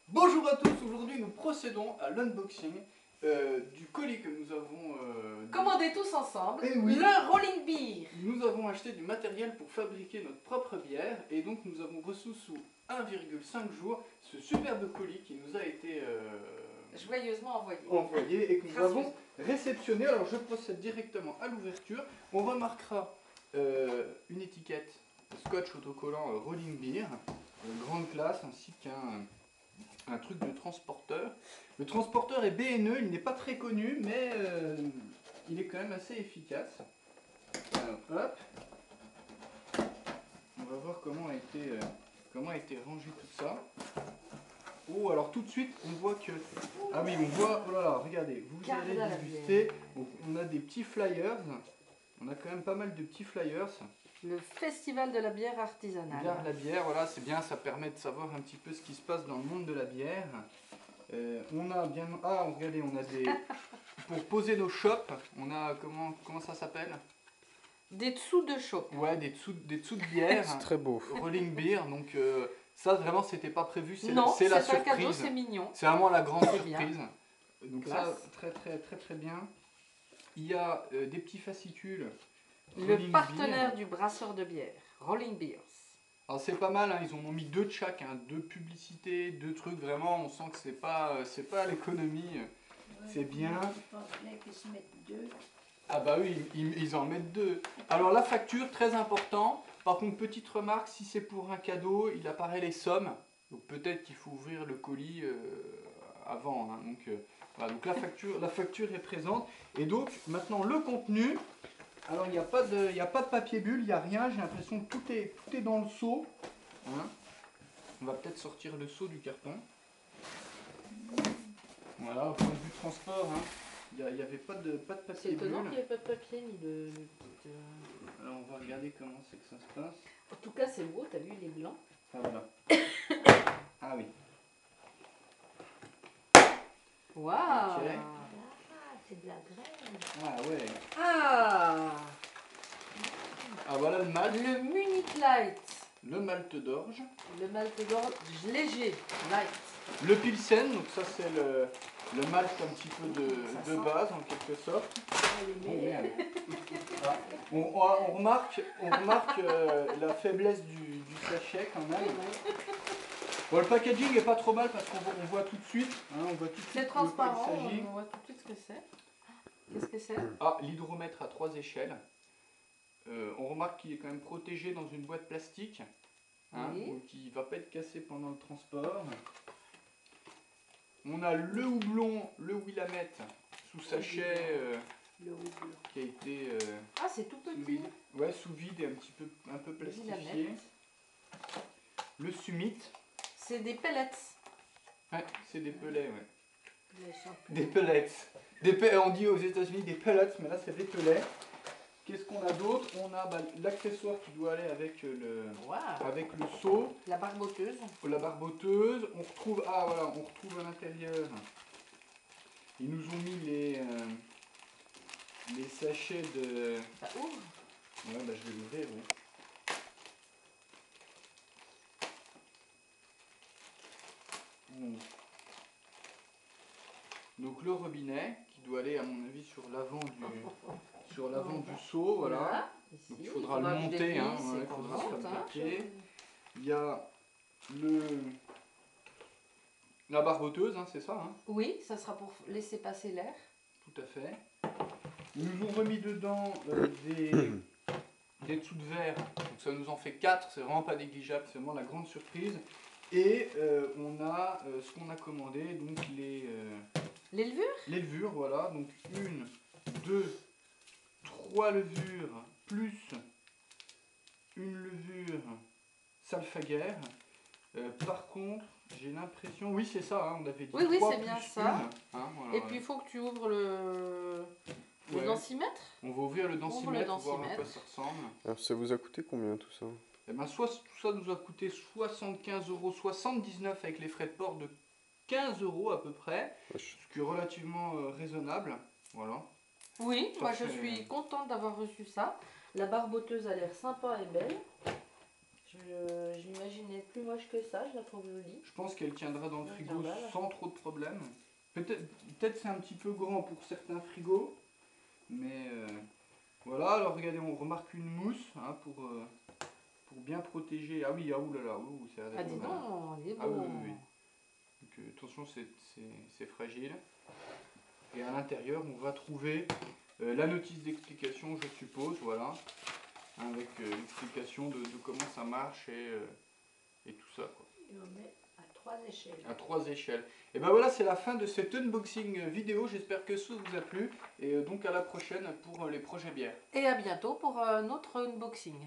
Bonjour à tous, aujourd'hui nous procédons à l'unboxing du colis que nous avons commandé tous ensemble, Eh oui. le Rolling Beer. Nous avons acheté du matériel pour fabriquer notre propre bière et donc nous avons reçu sous 1,5 jours ce superbe colis qui nous a été Joyeusement envoyé et que nous avons réceptionné. Alors je procède directement à l'ouverture. On remarquera une étiquette scotch autocollant Rolling Beer, grande classe, ainsi qu'un truc de transporteur. Le transporteur est BNE, il n'est pas très connu, mais il est quand même assez efficace. Alors, hop. On va voir comment a été rangé tout ça. Oh, alors tout de suite, on voit que... Ah oui, on voit... Oh là là, regardez, vous allez déguster. Donc, on a des petits flyers. On a quand même pas mal de petits flyers. Le festival de la bière artisanale. La bière, voilà, c'est bien, ça permet de savoir un petit peu ce qui se passe dans le monde de la bière. On a bien... Ah, regardez, on a des... Pour poser nos chopes, on a... Comment ça s'appelle? Des dessous de chope. Ouais, des dessous de bière. C'est très beau. Rolling Beer, donc ça vraiment c'était pas prévu, c'est la surprise. cadeau, c'est mignon. C'est vraiment la grande C'est surprise. bien. Donc Classe. ça, très bien. Il y a des petits fascicules. Le Rolling partenaire Beer. du brasseur de bière, Rolling Beers. Alors c'est pas mal, hein, ils en ont mis 2 de chaque, hein, 2 publicités, 2 trucs, vraiment on sent que c'est pas à l'économie, c'est bien. Je pense bien qu'ils se mettent deux. Ah bah oui, ils en mettent 2. Alors la facture, très important. Par contre, petite remarque, si c'est pour un cadeau, il apparaît les sommes. Donc peut-être qu'il faut ouvrir le colis avant. Hein. Voilà, donc la facture est présente. Et donc maintenant le contenu. Alors il n'y a pas de papier bulle, il n'y a rien. J'ai l'impression que tout est dans le seau. Hein. On va peut-être sortir le seau du carton. Voilà, au point de vue transport. Hein. Il n'y avait pas de papier C'est étonnant bulle. qu'il n'y ait pas de papier ni de... Alors on va regarder comment c'est que ça se passe. En tout cas, c'est beau, t'as vu, il est blanc. Ah voilà. Ah oui. Waouh. Ok. Ah, c'est de la graine. Ah ouais. Ah, Ah voilà le malt. le Munich Light. Le malt d'orge. Le malt d'orge léger, light. Le pilsen, donc ça c'est le malt un petit peu de base en quelque sorte. Oh, merde. Ah, on remarque la faiblesse du sachet quand même. Bon, le packaging est pas trop mal parce qu'on voit tout de suite. Hein, on voit tout de suite C'est de quoi transparent, il s'agit. on voit tout de suite ce que c'est. Qu'est-ce que c'est? Ah, l'hydromètre à 3 échelles. On remarque qu'il est quand même protégé dans une boîte plastique. Hein, Oui. donc il ne va pas être cassé pendant le transport. On a le houblon, le Willamette sous sachet Le houblon. qui a été Ah, c'est tout sous petit. vide. Ouais, sous vide et un peu Le plastifié. Willamette. Le Summit. C'est des pellets. Ouais, c'est des pellets, ouais. Le champion. Des pellets. On dit aux États-Unis des pellets, mais là c'est des pellets. Qu'est-ce qu'on a d'autre? On a l'accessoire qui doit aller avec le seau, La barboteuse. la barboteuse. On retrouve, on retrouve à l'intérieur. Ils nous ont mis les sachets de. Ça ouvre. Ouais, bah je vais l'ouvrir, oui. Donc le robinet qui doit aller à mon avis sur l'avant du seau, voilà. Ici. Donc il faudra le monter, hein, ouais, il faudra le fabriquer. Il y a la barboteuse, hein, c'est ça, hein, Oui, ça sera pour laisser passer l'air. tout à fait. Ils nous ont remis dedans des dessous de verre, donc ça nous en fait 4, c'est vraiment pas négligeable, c'est vraiment la grande surprise. Et on a ce qu'on a commandé, donc les Levure. voilà, donc 1, 2, 3 levures, plus une levure Salfaguerre. Par contre, j'ai l'impression, oui c'est ça, hein, on avait dit Oui, 3 c'est bien plus ça. 1, hein, voilà. Et puis il faut que tu ouvres le Ouais. densimètre. On va ouvrir le densimètre, voir à quoi densimètre. ça ressemble. Alors, ça vous a coûté combien tout ça? Eh ben, tout ça nous a coûté 75,79 € avec les frais de port de 15 € à peu près, Wesh. ce qui est relativement raisonnable. Voilà. Oui, moi je Parfait. suis contente d'avoir reçu ça. La barboteuse a l'air sympa et belle. J'imaginais plus moche que ça, je la trouve jolie. Je pense qu'elle tiendra dans le frigo Voilà. sans trop de problèmes. Peut-être c'est un petit peu grand pour certains frigos. Mais voilà, alors regardez, on remarque une mousse hein, pour bien protéger. Ah oui, ah oulala, c'est Ah dis donc, il est Ah oui, beau. oui, oui. Donc attention, c'est fragile. Et à l'intérieur, on va trouver la notice d'explication, je suppose, voilà. Hein, avec l'explication de comment ça marche et tout ça, quoi. Et on met à 3 échelles. À 3 échelles. Et ben voilà, c'est la fin de cet unboxing vidéo. J'espère que ça vous a plu. Et donc à la prochaine pour les projets bières. Et à bientôt pour un autre unboxing.